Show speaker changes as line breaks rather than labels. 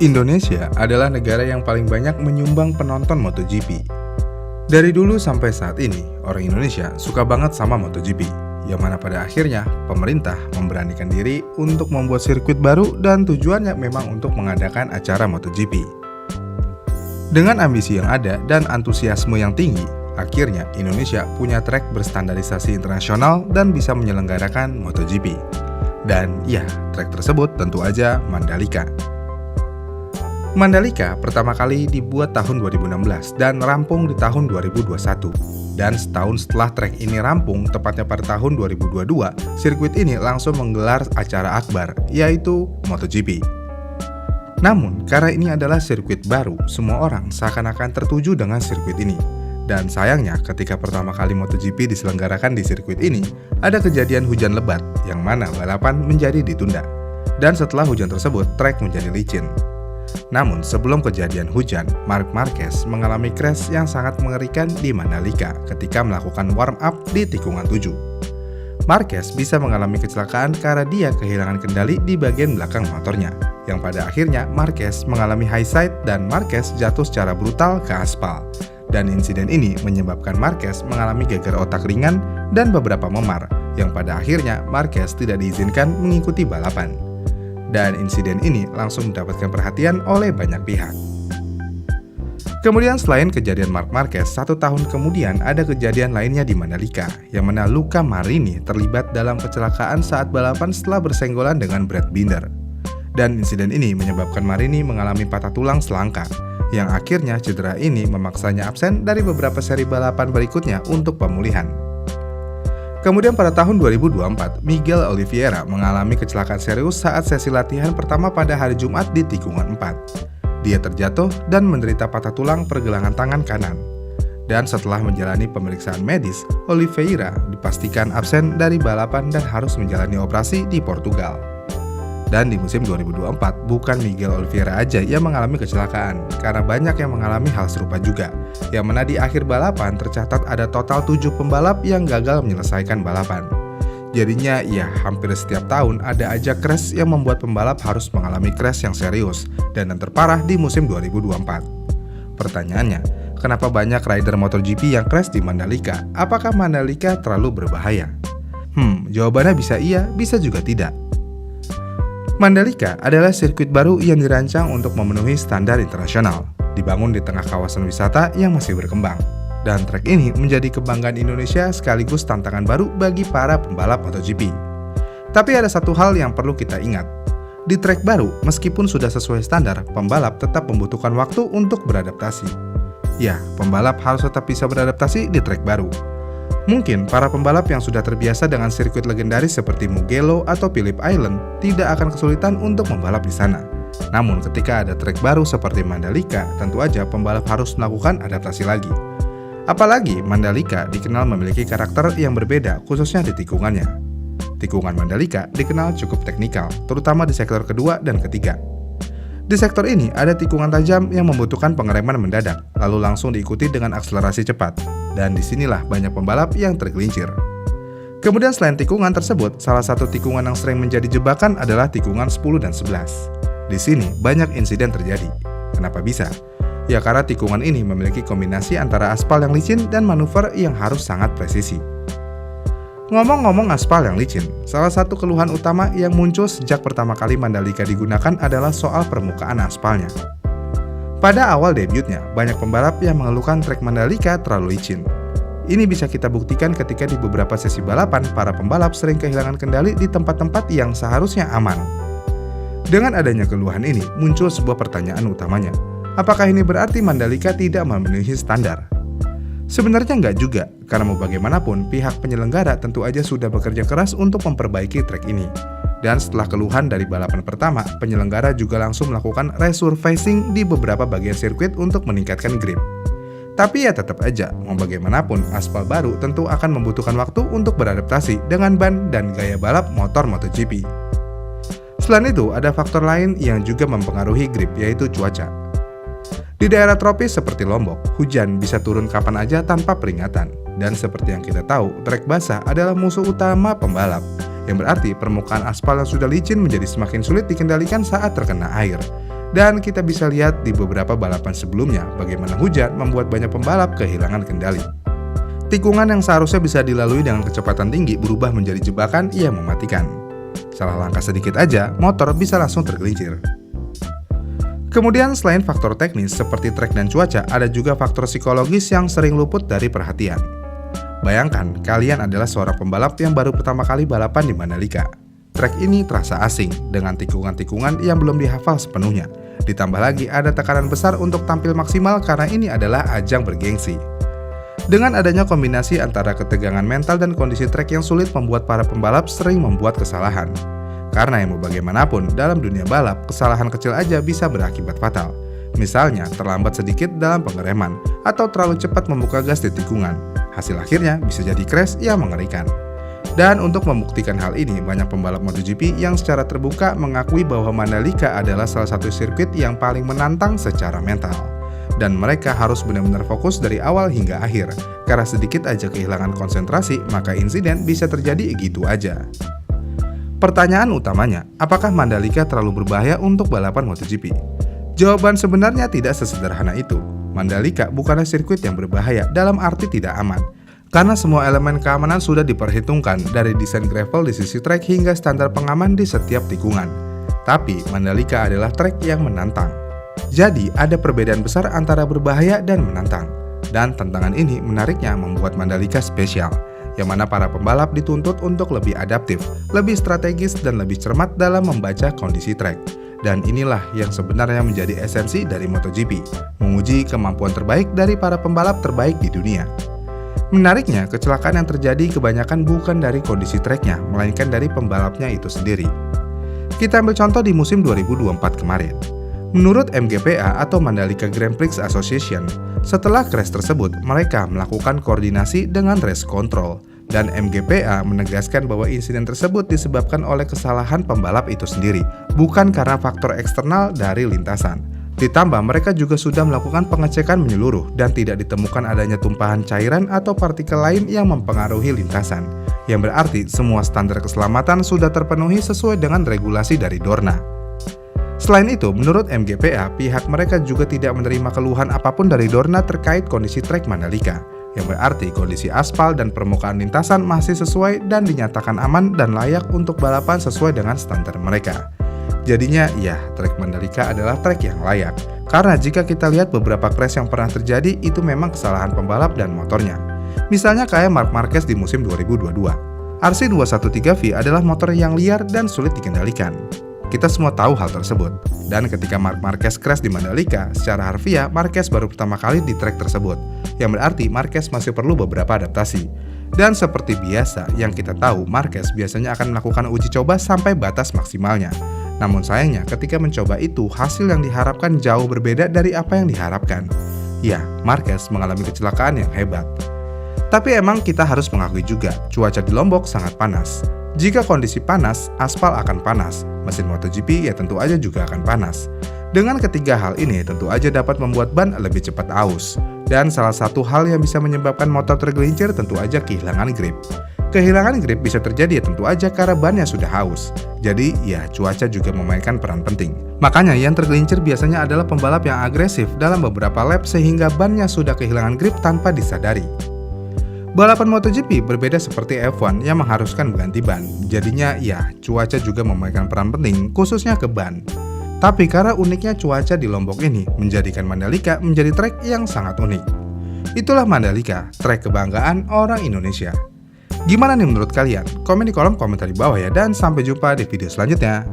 Indonesia adalah negara yang paling banyak menyumbang penonton MotoGP. Dari dulu sampai saat ini, orang Indonesia suka banget sama MotoGP, yang mana pada akhirnya pemerintah memberanikan diri untuk membuat sirkuit baru dan tujuannya memang untuk mengadakan acara MotoGP. Dengan ambisi yang ada dan antusiasme yang tinggi, akhirnya Indonesia punya trek berstandarisasi internasional dan bisa menyelenggarakan MotoGP. Dan ya, trek tersebut tentu aja Mandalika. Mandalika pertama kali dibuat tahun 2016 dan rampung di tahun 2021. Dan setahun setelah trek ini rampung, tepatnya pada tahun 2022, sirkuit ini langsung menggelar acara akbar, yaitu MotoGP. Namun, karena ini adalah sirkuit baru, semua orang seakan-akan tertuju dengan sirkuit ini. Dan sayangnya, ketika pertama kali MotoGP diselenggarakan di sirkuit ini, ada kejadian hujan lebat, yang mana balapan menjadi ditunda. Dan setelah hujan tersebut, trek menjadi licin. Namun sebelum kejadian hujan, Marc Marquez mengalami crash yang sangat mengerikan di Mandalika ketika melakukan warm up di tikungan 7. Marquez bisa mengalami kecelakaan karena dia kehilangan kendali di bagian belakang motornya, yang pada akhirnya Marquez mengalami high side dan Marquez jatuh secara brutal ke aspal. Dan insiden ini menyebabkan Marquez mengalami gegar otak ringan dan beberapa memar, yang pada akhirnya Marquez tidak diizinkan mengikuti balapan. Dan insiden ini langsung mendapatkan perhatian oleh banyak pihak. Kemudian selain kejadian Marc Marquez, 1 tahun kemudian ada kejadian lainnya di Mandalika, yang mana Luca Marini terlibat dalam kecelakaan saat balapan setelah bersenggolan dengan Brad Binder. Dan insiden ini menyebabkan Marini mengalami patah tulang selangkah, yang akhirnya cedera ini memaksanya absen dari beberapa seri balapan berikutnya untuk pemulihan. Kemudian pada tahun 2024, Miguel Oliveira mengalami kecelakaan serius saat sesi latihan pertama pada hari Jumat di tikungan 4. Dia terjatuh dan menderita patah tulang pergelangan tangan kanan. Dan setelah menjalani pemeriksaan medis, Oliveira dipastikan absen dari balapan dan harus menjalani operasi di Portugal. Dan di musim 2024, bukan Miguel Oliveira aja yang mengalami kecelakaan, karena banyak yang mengalami hal serupa juga, yang mana di akhir balapan tercatat ada total 7 pembalap yang gagal menyelesaikan balapan. Jadinya ya hampir setiap tahun ada aja crash yang membuat pembalap harus mengalami crash yang serius, dan yang terparah di musim 2024. Pertanyaannya, kenapa banyak rider MotoGP yang crash di Mandalika? Apakah Mandalika terlalu berbahaya? Jawabannya bisa iya, bisa juga tidak. Mandalika adalah sirkuit baru yang dirancang untuk memenuhi standar internasional, dibangun di tengah kawasan wisata yang masih berkembang. Dan trek ini menjadi kebanggaan Indonesia sekaligus tantangan baru bagi para pembalap MotoGP. Tapi ada satu hal yang perlu kita ingat. Di trek baru, meskipun sudah sesuai standar, pembalap tetap membutuhkan waktu untuk beradaptasi. Ya, pembalap harus tetap bisa beradaptasi di trek baru. Mungkin para pembalap yang sudah terbiasa dengan sirkuit legendaris seperti Mugello atau Phillip Island tidak akan kesulitan untuk membalap di sana. Namun ketika ada trek baru seperti Mandalika, tentu aja pembalap harus melakukan adaptasi lagi. Apalagi Mandalika dikenal memiliki karakter yang berbeda khususnya di tikungannya. Tikungan Mandalika dikenal cukup teknikal, terutama di sektor kedua dan ketiga. Di sektor ini ada tikungan tajam yang membutuhkan pengereman mendadak, lalu langsung diikuti dengan akselerasi cepat. Dan disinilah banyak pembalap yang tergelincir. Kemudian selain tikungan tersebut, salah satu tikungan yang sering menjadi jebakan adalah tikungan 10 dan 11. Di sini banyak insiden terjadi. Kenapa bisa? Ya karena tikungan ini memiliki kombinasi antara aspal yang licin dan manuver yang harus sangat presisi. Ngomong-ngomong aspal yang licin, salah satu keluhan utama yang muncul sejak pertama kali Mandalika digunakan adalah soal permukaan aspalnya. Pada awal debutnya, banyak pembalap yang mengeluhkan trek Mandalika terlalu licin. Ini bisa kita buktikan ketika di beberapa sesi balapan, para pembalap sering kehilangan kendali di tempat-tempat yang seharusnya aman. Dengan adanya keluhan ini, muncul sebuah pertanyaan utamanya. Apakah ini berarti Mandalika tidak memenuhi standar? Sebenarnya nggak juga, karena mau bagaimanapun, pihak penyelenggara tentu aja sudah bekerja keras untuk memperbaiki trek ini. Dan setelah keluhan dari balapan pertama, penyelenggara juga langsung melakukan resurfacing di beberapa bagian sirkuit untuk meningkatkan grip. Tapi ya tetap aja, mau bagaimanapun, aspal baru tentu akan membutuhkan waktu untuk beradaptasi dengan ban dan gaya balap motor MotoGP. Selain itu, ada faktor lain yang juga mempengaruhi grip, yaitu cuaca. Di daerah tropis seperti Lombok, hujan bisa turun kapan aja tanpa peringatan. Dan seperti yang kita tahu, trek basah adalah musuh utama pembalap. yang berarti permukaan aspal yang sudah licin menjadi semakin sulit dikendalikan saat terkena air. Dan kita bisa lihat di beberapa balapan sebelumnya bagaimana hujan membuat banyak pembalap kehilangan kendali. Tikungan yang seharusnya bisa dilalui dengan kecepatan tinggi berubah menjadi jebakan yang mematikan. Salah langkah sedikit aja, motor bisa langsung tergelincir. Kemudian selain faktor teknis seperti trek dan cuaca, ada juga faktor psikologis yang sering luput dari perhatian. Bayangkan, kalian adalah seorang pembalap yang baru pertama kali balapan di Mandalika. Trek ini terasa asing, dengan tikungan-tikungan yang belum dihafal sepenuhnya. Ditambah lagi ada tekanan besar untuk tampil maksimal karena ini adalah ajang bergengsi. Dengan adanya kombinasi antara ketegangan mental dan kondisi trek yang sulit membuat para pembalap sering membuat kesalahan. Karena yang mau bagaimanapun, dalam dunia balap, kesalahan kecil aja bisa berakibat fatal. Misalnya, terlambat sedikit dalam pengereman, atau terlalu cepat membuka gas di tikungan. Hasil akhirnya bisa jadi crash yang mengerikan. Dan untuk membuktikan hal ini, banyak pembalap MotoGP yang secara terbuka mengakui bahwa Mandalika adalah salah satu sirkuit yang paling menantang secara mental. Dan mereka harus benar-benar fokus dari awal hingga akhir, karena sedikit aja kehilangan konsentrasi, maka insiden bisa terjadi gitu aja. Pertanyaan utamanya, apakah Mandalika terlalu berbahaya untuk balapan MotoGP? Jawaban sebenarnya tidak sesederhana itu. Mandalika bukanlah sirkuit yang berbahaya dalam arti tidak aman. Karena semua elemen keamanan sudah diperhitungkan dari desain gravel di sisi trek hingga standar pengaman di setiap tikungan. Tapi Mandalika adalah trek yang menantang. Jadi ada perbedaan besar antara berbahaya dan menantang. Dan tantangan ini menariknya membuat Mandalika spesial, yang mana para pembalap dituntut untuk lebih adaptif, lebih strategis dan lebih cermat dalam membaca kondisi trek. Dan inilah yang sebenarnya menjadi esensi dari MotoGP, menguji kemampuan terbaik dari para pembalap terbaik di dunia. Menariknya, kecelakaan yang terjadi kebanyakan bukan dari kondisi treknya, melainkan dari pembalapnya itu sendiri. Kita ambil contoh di musim 2024 kemarin. Menurut MGPA atau Mandalika Grand Prix Association, setelah crash tersebut, mereka melakukan koordinasi dengan race control, dan MGPA menegaskan bahwa insiden tersebut disebabkan oleh kesalahan pembalap itu sendiri, bukan karena faktor eksternal dari lintasan. Ditambah mereka juga sudah melakukan pengecekan menyeluruh dan tidak ditemukan adanya tumpahan cairan atau partikel lain yang mempengaruhi lintasan. Yang berarti semua standar keselamatan sudah terpenuhi sesuai dengan regulasi dari Dorna. Selain itu, menurut MGPA, pihak mereka juga tidak menerima keluhan apapun dari Dorna terkait kondisi trek Mandalika. Yang berarti kondisi aspal dan permukaan lintasan masih sesuai dan dinyatakan aman dan layak untuk balapan sesuai dengan standar mereka. Jadinya, ya, trek Mandalika adalah trek yang layak. Karena jika kita lihat beberapa crash yang pernah terjadi, itu memang kesalahan pembalap dan motornya. Misalnya kayak Marc Marquez di musim 2022. RC213V adalah motor yang liar dan sulit dikendalikan. Kita semua tahu hal tersebut. Dan ketika Marc Marquez crash di Mandalika, secara harfiah Marquez baru pertama kali di trek tersebut. Yang berarti Marquez masih perlu beberapa adaptasi. Dan seperti biasa, yang kita tahu Marquez biasanya akan melakukan uji coba sampai batas maksimalnya. Namun sayangnya ketika mencoba itu, hasil yang diharapkan jauh berbeda dari apa yang diharapkan. Ya, Marquez mengalami kecelakaan yang hebat. Tapi emang kita harus mengakui juga, cuaca di Lombok sangat panas. Jika kondisi panas, aspal akan panas. Mesin MotoGP ya tentu aja juga akan panas. Dengan ketiga hal ini tentu aja dapat membuat ban lebih cepat aus. Dan salah satu hal yang bisa menyebabkan motor tergelincir tentu aja kehilangan grip. Kehilangan grip bisa terjadi ya tentu aja karena bannya sudah haus. Jadi ya cuaca juga memainkan peran penting. Makanya yang tergelincir biasanya adalah pembalap yang agresif dalam beberapa lap sehingga bannya sudah kehilangan grip tanpa disadari. Balapan MotoGP berbeda seperti F1 yang mengharuskan mengganti ban. Jadinya ya cuaca juga memainkan peran penting khususnya ke ban. Tapi karena uniknya cuaca di Lombok ini menjadikan Mandalika menjadi trek yang sangat unik. Itulah Mandalika, trek kebanggaan orang Indonesia. Gimana nih menurut kalian? Komen di kolom komentar di bawah ya, dan sampai jumpa di video selanjutnya.